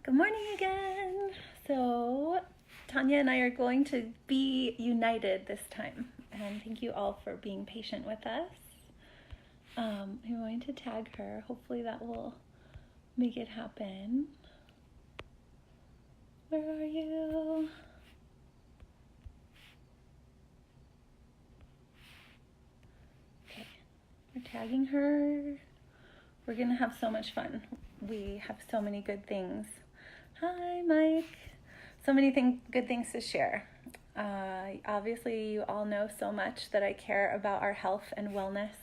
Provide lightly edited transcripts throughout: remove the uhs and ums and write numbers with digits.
Good morning again. So, Tanya and I are going to be united this time. And thank you all for being patient with us. I'm going to tag her. Hopefully, that will make it happen. Where are you? Okay, we're tagging her. We're going to have so much fun. We have so many good things. Hi, Mike. So many good things to share. Obviously, you all know so much that I care about our health and wellness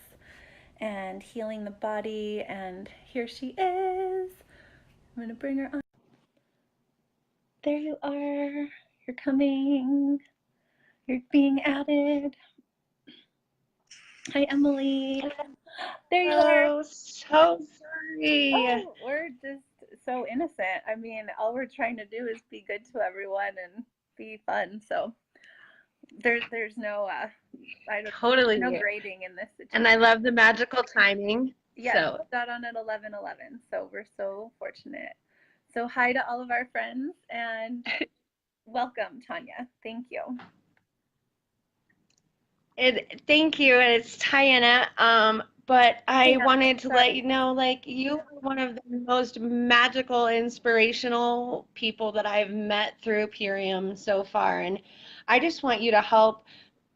and healing the body. And here she is. I'm going to bring her on. There you are. You're coming. You're being added. Hi, Emily. There you are. Oh, so sorry. Oh, we're just so innocent. I mean, all we're trying to do is be good to everyone and be fun. So there's no no Totally. grading in this And I situation. love the magical timing. Yes, So, got on at 11:11. So we're so fortunate. So hi to all of our friends and welcome, Tanya. Thank you. thank you. It's Tiana. But I Diana, wanted to let sorry. you know, like, you are one of the most magical, inspirational people that I've met through Purium so far. And I just want you to help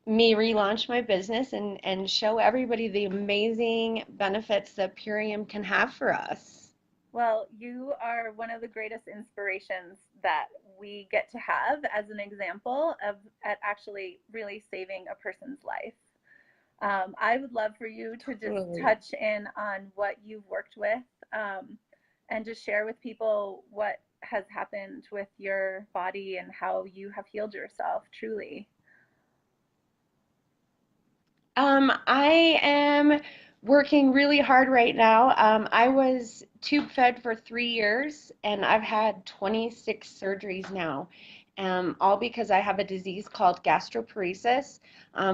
me relaunch my business and show everybody the amazing benefits that Purium can have for us. Well, you are one of the greatest inspirations that we get to have as an example of at actually really saving a person's life. I would love for you to just Totally. touch in on what you've worked with um, and just share with people what has happened with your body and how you have healed yourself truly. I am working really hard right now. I was tube fed for 3 years and I've had 26 surgeries now, all because I have a disease called gastroparesis,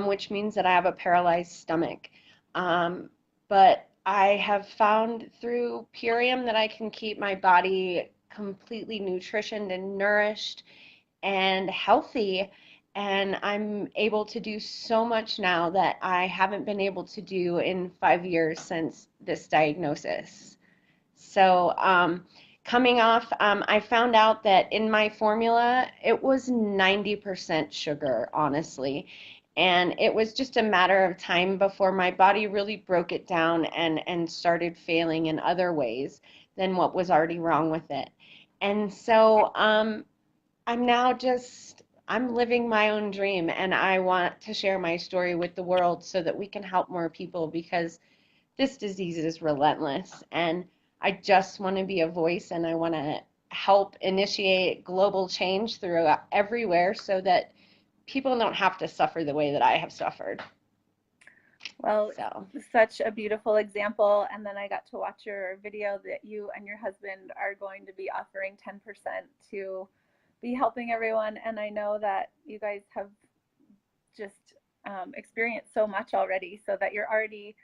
which means that I have a paralyzed stomach. Um, but I have found through Purium that I can keep my body completely nutritioned and nourished and healthy. And I'm able to do so much now that I haven't been able to do in 5 years since this diagnosis. So, coming off, I found out that in my formula, it was 90% sugar, honestly. And it was just a matter of time before my body really broke it down and started failing in other ways than what was already wrong with it. And so, I'm now just I'm living my own dream and I want to share my story with the world so that we can help more people because this disease is relentless and I just want to be a voice and I want to help initiate global change through everywhere so that people don't have to suffer the way that I have suffered. Well, So, such a beautiful example. And then I got to watch your video that you and your husband are going to be offering 10% to be helping everyone. And I know that you guys have just experienced so much already, so that you're already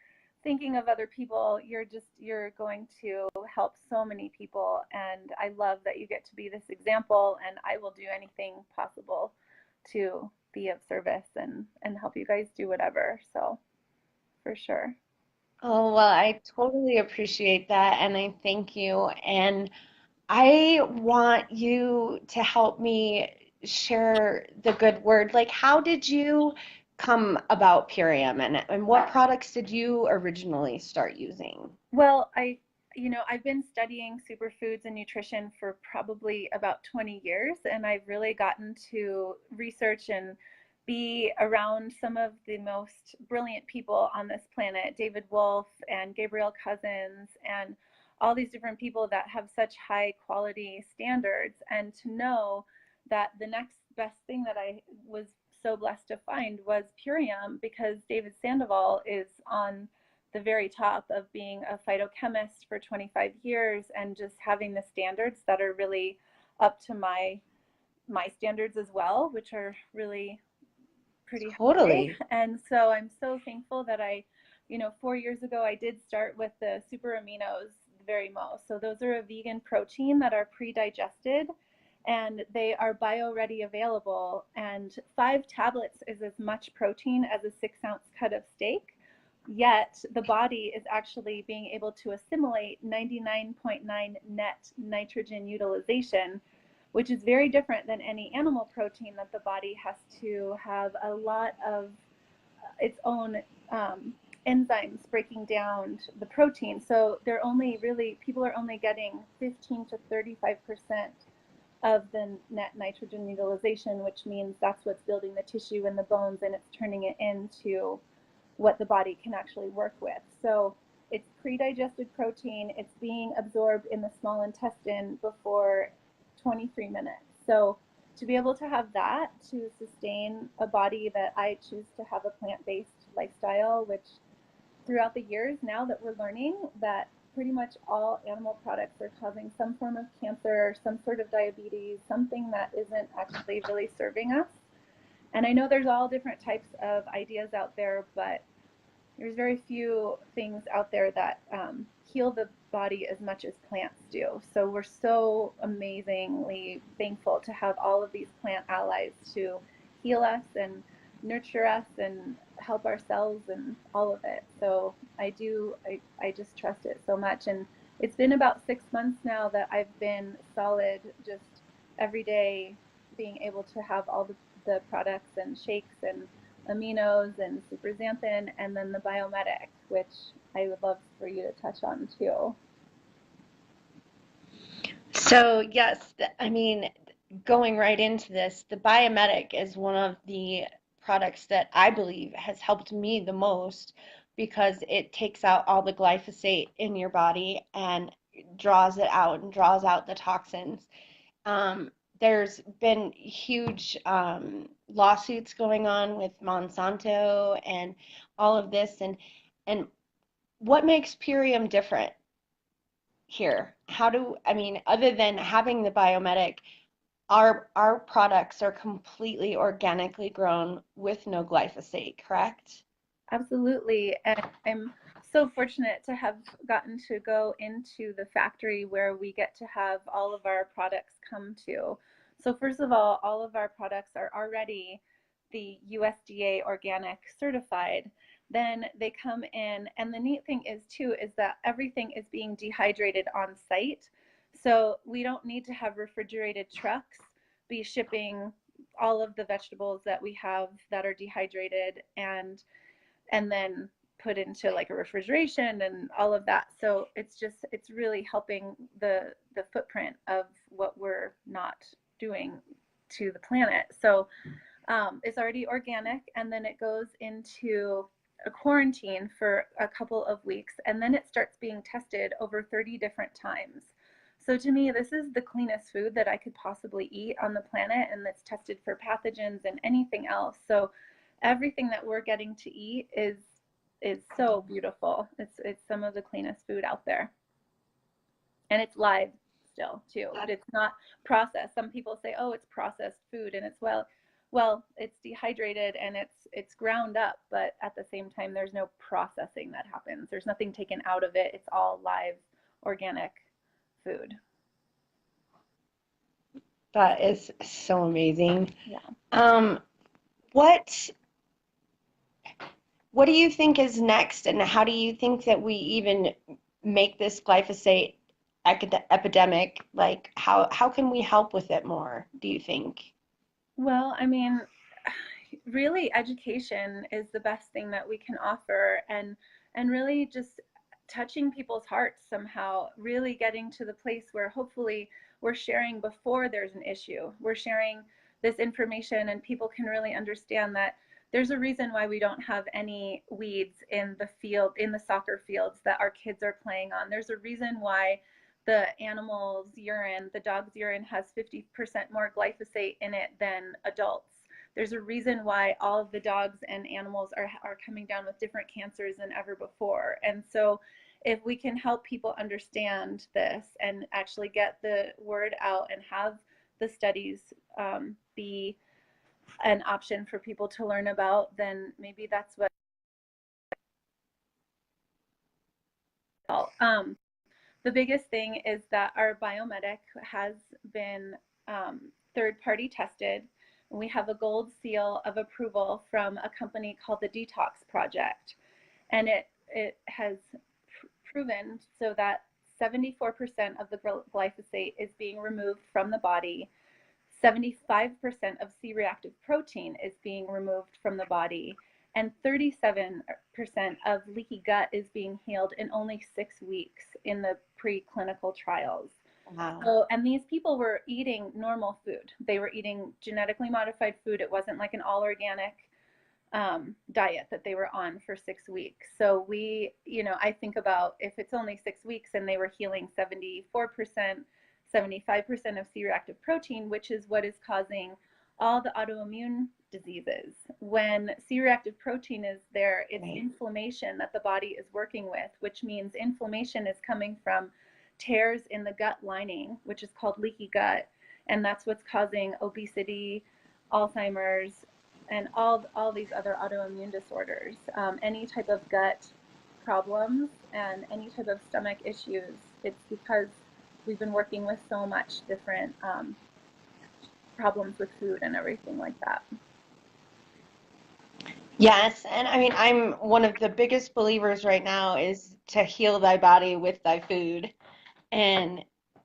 thinking of other people. You're going to help so many people. And I love that you get to be this example. And I will do anything possible to be of service and help you guys do whatever. So for sure. oh, well, I totally appreciate that and I thank you. And I want you to help me share the good word. Like, how did you come about Purium and what products did you originally start using? Well, I've been studying superfoods and nutrition for probably about 20 years, and I've really gotten to research and be around some of the most brilliant people on this planet, David Wolf and Gabrielle Cousins, and all these different people that have such high quality standards. And to know that the next best thing that I was so blessed to find was Purium, because David Sandoval is on the very top of being a phytochemist for 25 years and just having the standards that are really up to my standards as well, which are really pretty high. Totally. And so I'm so thankful that 4 years ago, I did start with the super aminos, very most. So those are a vegan protein that are pre-digested and they are bio-ready available. And 5 tablets is as much protein as a 6-ounce cut of steak. Yet the body is actually being able to assimilate 99.9 net nitrogen utilization, which is very different than any animal protein that the body has to have a lot of its own enzymes breaking down the protein. So they're only really, people are only getting 15 to 35% of the net nitrogen utilization, which means that's what's building the tissue and the bones, and it's turning it into what the body can actually work with. So it's pre-digested protein. It's being absorbed in the small intestine before 23 minutes. So to be able to have that to sustain a body that I choose to have a plant-based lifestyle, which throughout the years now that we're learning that pretty much all animal products are causing some form of cancer, some sort of diabetes, something that isn't actually really serving us. And I know there's all different types of ideas out there, but there's very few things out there that heal the body as much as plants do. So we're so amazingly thankful to have all of these plant allies to heal us and nurture us and help ourselves and all of it. So I just trust it so much. And it's been about 6 months now that I've been solid, just every day being able to have all the products and shakes and aminos and super xanthan, and then the biomedic, which I would love for you to touch on too. So yes, I mean, going right into this, the biomedic is one of the products that I believe has helped me the most because it takes out all the glyphosate in your body and draws it out and draws out the toxins. There's been huge lawsuits going on with Monsanto and all of this, and what makes Purium different here? I mean, other than having the biomedic, our products are completely organically grown with no glyphosate, correct? Absolutely. And I'm so fortunate to have gotten to go into the factory where we get to have all of our products come to. So first of all of our products are already the USDA organic certified. Then they come in, and the neat thing is too is that everything is being dehydrated on site. So we don't need to have refrigerated trucks be shipping all of the vegetables that we have that are dehydrated and then put into like a refrigeration and all of that. So it's really helping the footprint of what we're not doing to the planet. So it's already organic, and then it goes into a quarantine for a couple of weeks, and then it starts being tested over 30 different times. So to me, this is the cleanest food that I could possibly eat on the planet, and that's tested for pathogens and anything else. So everything that we're getting to eat is so beautiful. It's some of the cleanest food out there, and it's live still too. It's not processed. Some people say, oh, it's processed food, and it's well, it's dehydrated and it's ground up, but at the same time, there's no processing that happens. There's nothing taken out of it. It's all live, organic food. That is so amazing. Yeah. What do you think is next, and how do you think that we even make this glyphosate epidemic? Like, how can we help with it more, do you think? Well, I mean, really education is the best thing that we can offer, and really just touching people's hearts somehow, really getting to the place where hopefully we're sharing before there's an issue. We're sharing this information and people can really understand that there's a reason why we don't have any weeds in the field, in the soccer fields that our kids are playing on. There's a reason why the animal's urine, the dog's urine, has 50% more glyphosate in it than adults. There's a reason why all of the dogs and animals are coming down with different cancers than ever before. And so if we can help people understand this and actually get the word out and have the studies be an option for people to learn about, then maybe that's what the biggest thing is that our biomedic has been third-party tested. We have a gold seal of approval from a company called the Detox Project, and it has proven so that 74% of the glyphosate is being removed from the body. 75% of C-reactive protein is being removed from the body, and 37% of leaky gut is being healed in only 6 weeks in the preclinical trials. Wow. So, and these people were eating normal food. They were eating genetically modified food. It wasn't like an all organic diet that they were on for 6 weeks. So we, I think about if it's only 6 weeks and they were healing 74%, 75% of C-reactive protein, which is what is causing all the autoimmune diseases. When C-reactive protein is there, it's Right. inflammation that the body is working with, which means inflammation is coming from tears in the gut lining, which is called leaky gut, and that's what's causing obesity, Alzheimer's, and all these other autoimmune disorders. Any type of gut problems and any type of stomach issues, it's because we've been working with so much different problems with food and everything like that. Yes, and I mean, I'm one of the biggest believers right now is to heal thy body with thy food. And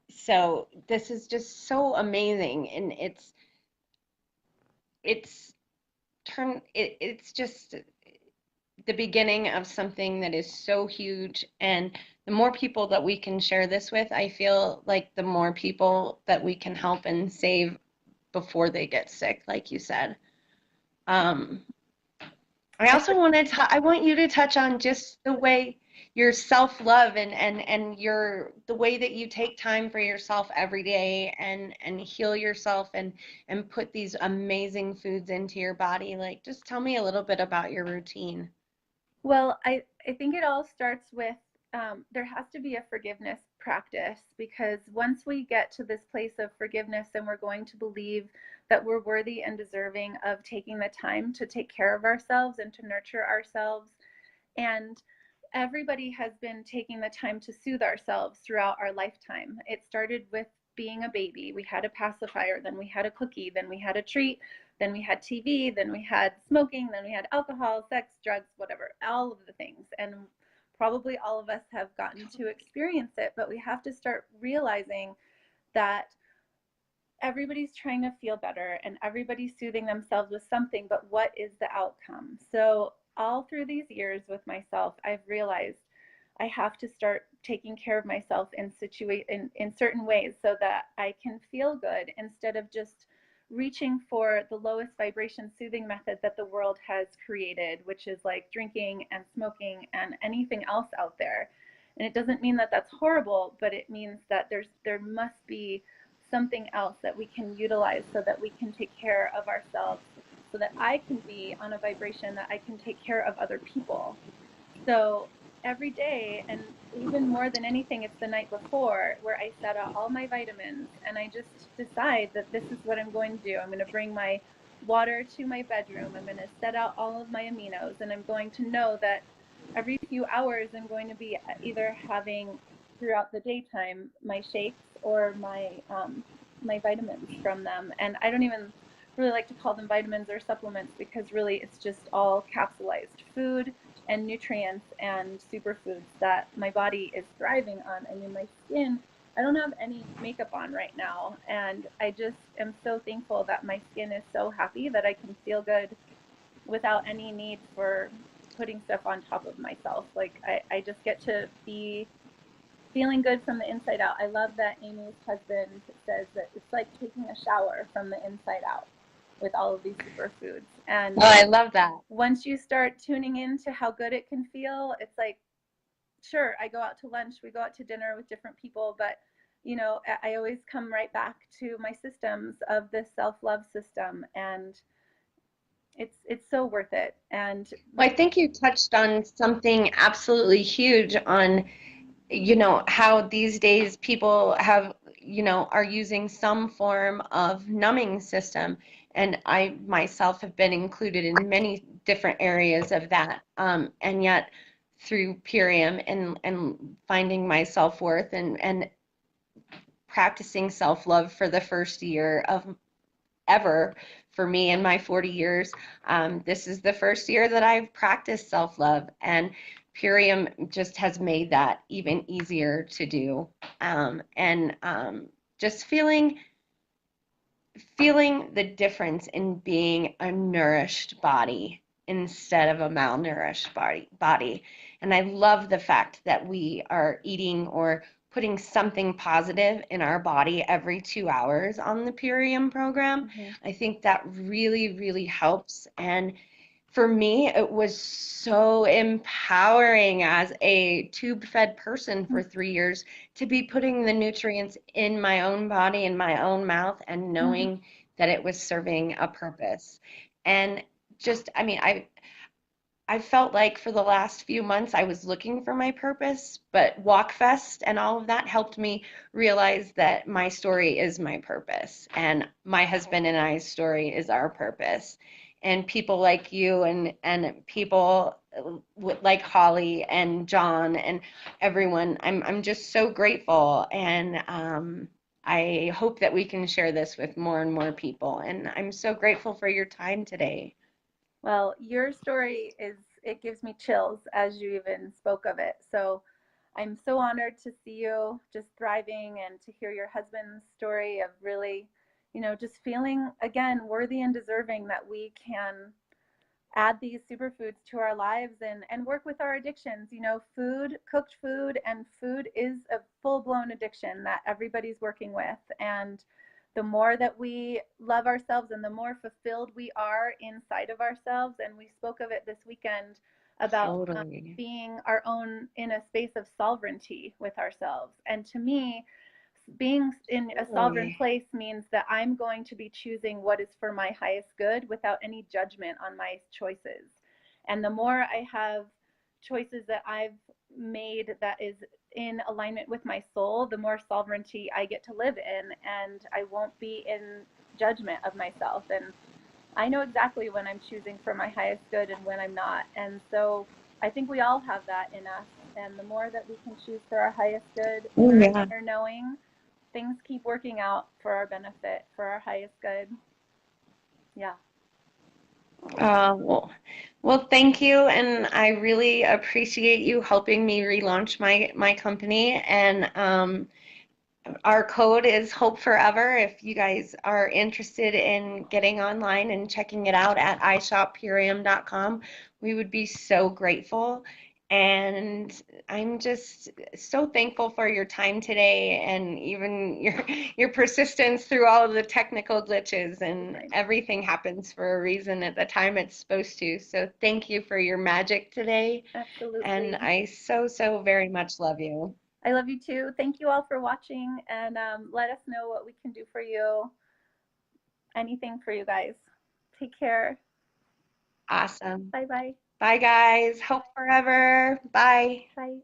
so this is just so amazing, and it's it's just the beginning of something that is so huge. And the more people that we can share this with, I feel like the more people that we can help and save before they get sick, like you said. Um, I also I want you to touch on just the way your self-love and the way that you take time for yourself every day and heal yourself and put these amazing foods into your body. Like, just tell me a little bit about your routine. Well, I think it all starts with there has to be a forgiveness practice, because once we get to this place of forgiveness and we're going to believe that we're worthy and deserving of taking the time to take care of ourselves and to nurture ourselves. And everybody has been taking the time to soothe ourselves throughout our lifetime. It started with being a baby. We had a pacifier, then we had a cookie, then we had a treat, then we had TV, then we had smoking, then we had alcohol, sex, drugs, whatever, all of the things. And probably all of us have gotten to experience it, but we have to start realizing that everybody's trying to feel better and everybody's soothing themselves with something, but what is the outcome? So all through these years with myself, I've realized I have to start taking care of myself in certain ways so that I can feel good, instead of just reaching for the lowest vibration soothing method that the world has created, which is like drinking and smoking and anything else out there. And it doesn't mean that that's horrible, but it means that there must be something else that we can utilize so that we can take care of ourselves, so that I can be on a vibration that I can take care of other people. So every day, and even more than anything, it's the night before where I set out all my vitamins and I just decide that this is what I'm going to do. I'm going to bring my water to my bedroom. I'm going to set out all of my aminos, and I'm going to know that every few hours I'm going to be either having throughout the daytime my shakes or my vitamins from them. And I don't even really like to call them vitamins or supplements, because really it's just all capsulized food and nutrients and superfoods that my body is thriving on. I mean, my skin, I don't have any makeup on right now, and I just am so thankful that my skin is so happy that I can feel good without any need for putting stuff on top of myself. Like I just get to be feeling good from the inside out. I love that Amy's husband says that it's like taking a shower from the inside out with all of these superfoods. And Oh, I love that. once you start tuning into how good it can feel, it's like, sure, I go out to lunch, we go out to dinner with different people, but I always come right back to my systems of this self-love system, and it's so worth it. And Well, I think you touched on something absolutely huge on, how these days people have, are using some form of numbing system. And I myself have been included in many different areas of that. And yet, through Purium and finding my self-worth and practicing self-love for the first year of ever for me in my 40 years. This is the first year that I've practiced self-love, and Purium just has made that even easier to do. And just feeling the difference in being a nourished body instead of a malnourished body. And I love the fact that we are eating or putting something positive in our body every 2 hours on the Purium program. Mhm. I think that really, really helps. And for me, it was so empowering as a tube-fed person for 3 years to be putting the nutrients in my own body, in my own mouth, and Mhm. knowing that it was serving a purpose. And just, I mean, I felt like for the last few months I was looking for my purpose, but WalkFest and all of that helped me realize that my story is my purpose, and my husband and I's story is our purpose. And people like you and people like Holly and John and everyone, I'm just so grateful, and I hope that we can share this with more and more people. And I'm so grateful for your time today. Well, your story is, it gives me chills as you even spoke of it. So I'm so honored to see you just thriving and to hear your husband's story of really, just feeling again worthy and deserving that we can add these superfoods to our lives and work with our addictions. Food, cooked food, and food is a full-blown addiction that everybody's working with. And the more that we love ourselves and the more fulfilled we are inside of ourselves, and we spoke of it this weekend about Totally. being our own in a space of sovereignty with ourselves. And to me, being in a sovereign Totally. place means that I'm going to be choosing what is for my highest good without any judgment on my choices. And the more I have choices that I've made that is in alignment with my soul, the more sovereignty I get to live in, and I won't be in judgment of myself. And I know exactly when I'm choosing for my highest good and when I'm not. And so I think we all have that in us. And the more that we can choose for our highest good in Oh, our yeah. inner knowing, things keep working out for our benefit, for our highest good. Yeah. Well, thank you, and I really appreciate you helping me relaunch my company. And our code is Hope Forever. If you guys are interested in getting online and checking it out at ishoppurium.com, we would be so grateful. And I'm just so thankful for your time today and even your persistence through all of the technical glitches, and Right. everything happens for a reason at the time it's supposed to. So thank you for your magic today. And Absolutely. I so, so very much love you. I love you too. Thank you all for watching, and let us know what we can do for you. Anything for you guys. Take care. Awesome. Bye bye. Bye, guys. Hope forever. Bye. Bye.